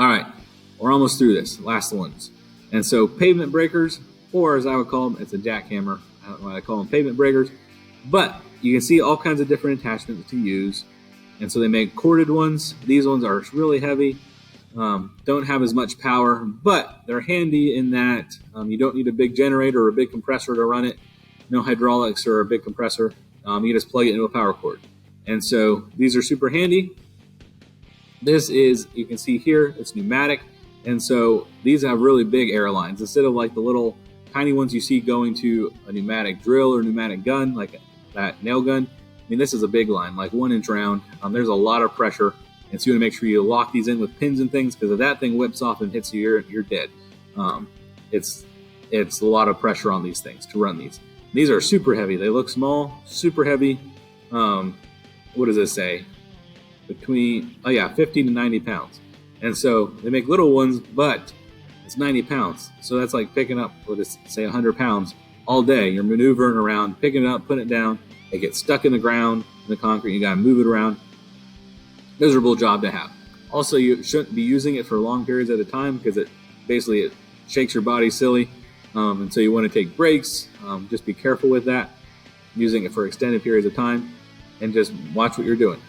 All right, we're almost through this, last ones. And so pavement breakers, or as I would call them, it's a jackhammer. I don't know why I call them pavement breakers, but you can see all kinds of different attachments to use. And so they make corded ones. These ones are really heavy, don't have as much power, but they're handy in that you don't need a big generator or a big compressor to run it. No hydraulics or a big compressor. You just plug it into a power cord. And so these are super handy. This is, you can see here, it's pneumatic. And so these have really big air lines. Instead of like the little tiny ones you see going to a pneumatic drill or pneumatic gun, like that nail gun. I mean, this is a big line, like 1 inch round. There's a lot of pressure. And so you want to make sure you lock these in with pins and things, because if that thing whips off and hits you, you're dead. It's a lot of pressure on these things to run these. These are super heavy. They look small, super heavy. What does this say? Between 50 to 90 pounds. And so they make little ones, but it's 90 pounds. So that's like picking up, let's say 100 pounds all day. You're maneuvering around, picking it up, putting it down. They get stuck in the ground, in the concrete. You got to move it around. Miserable job to have. Also, you shouldn't be using it for long periods at a time, because it shakes your body silly. And so you want to take breaks. Just be careful with that. Using it for extended periods of time, and just watch what you're doing.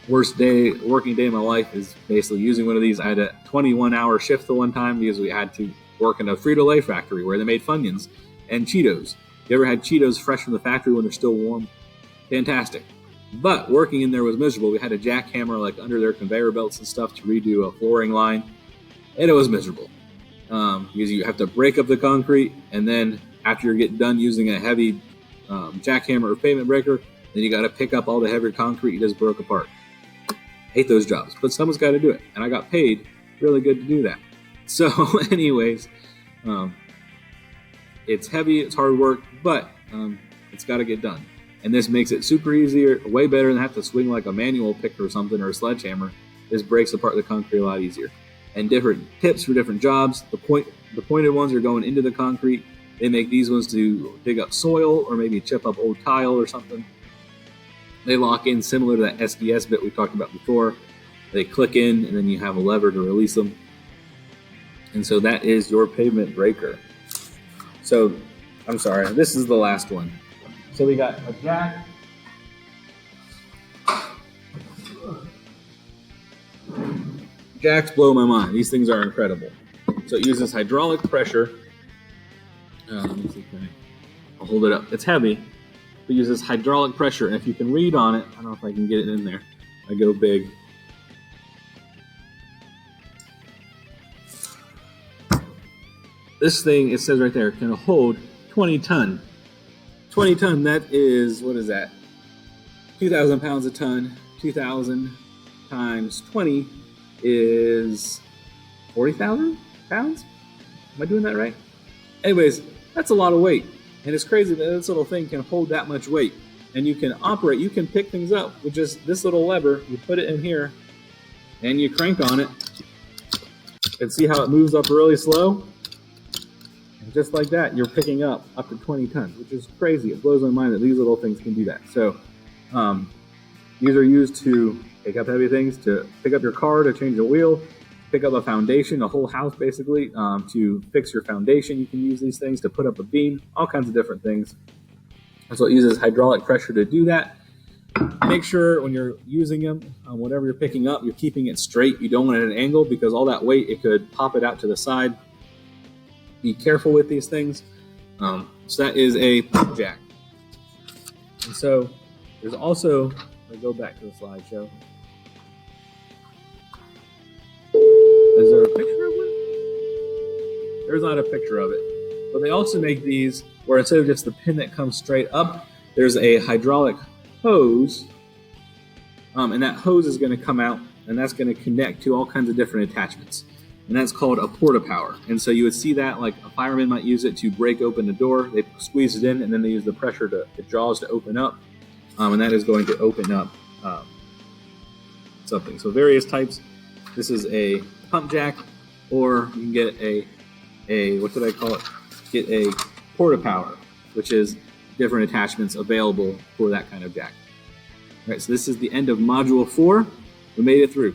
Worst working day of my life is basically using one of these. I had a 21-hour shift the one time because we had to work in a Frito-Lay factory where they made Funyuns and Cheetos. You ever had Cheetos fresh from the factory when they're still warm? Fantastic. But working in there was miserable. We had a jackhammer like under their conveyor belts and stuff to redo a flooring line, and it was miserable because you have to break up the concrete, and then after you're getting done using a heavy jackhammer or pavement breaker, then you got to pick up all the heavier concrete you just broke apart. Hate those jobs, but someone's got to do it, and I got paid really good to do that. So anyways, it's heavy, it's hard work, but it's got to get done. And this makes it super easier, way better than have to swing like a manual pick or something, or a sledgehammer. This breaks apart the concrete a lot easier. And different tips for different jobs. The pointed ones are going into the concrete. They make these ones to dig up soil or maybe chip up old tile or something. They lock in similar to that SDS bit we talked about before. They click in, and then you have a lever to release them. And so that is your pavement breaker. So, I'm sorry, this is the last one. So we got a jack. Jacks blow my mind. These things are incredible. So it uses hydraulic pressure. Let me see, I'll hold it up. It's heavy. It uses hydraulic pressure, and if you can read on it, I don't know if I can get it in there. I go big. This thing, it says right there, can hold 20 ton. 20 ton, that is, what is that? 2,000 pounds a ton. 2,000 times 20 is 40,000 pounds? Am I doing that right? Anyways, that's a lot of weight. And it's crazy that this little thing can hold that much weight. And you can operate, you can pick things up with just this little lever. You put it in here, and you crank on it. And see how it moves up really slow? And just like that, you're picking up to 20 tons, which is crazy. It blows my mind that these little things can do that. So these are used to pick up heavy things, to pick up your car, to change a wheel, pick up a foundation, a whole house basically, to fix your foundation. You can use these things to put up a beam, all kinds of different things. And so it uses hydraulic pressure to do that. Make sure when you're using them, whatever you're picking up, you're keeping it straight. You don't want it at an angle, because all that weight, it could pop it out to the side. Be careful with these things. So that is a pump jack. And so there's also, I'll go back to the slideshow. Is there a picture of one? There's not a picture of it. But they also make these where instead of just the pin that comes straight up, there's a hydraulic hose. And that hose is going to come out, and that's going to connect to all kinds of different attachments. And that's called a porta-power. And so you would see that, like a fireman might use it to break open the door. They squeeze it in, and then they use the pressure to the jaws to open up. And that is going to open up something. So various types. This is a pump jack, or you can get a what did I call it? Get a porta-power, which is different attachments available for that kind of jack. All right, so this is the end of Module 4. We made it through.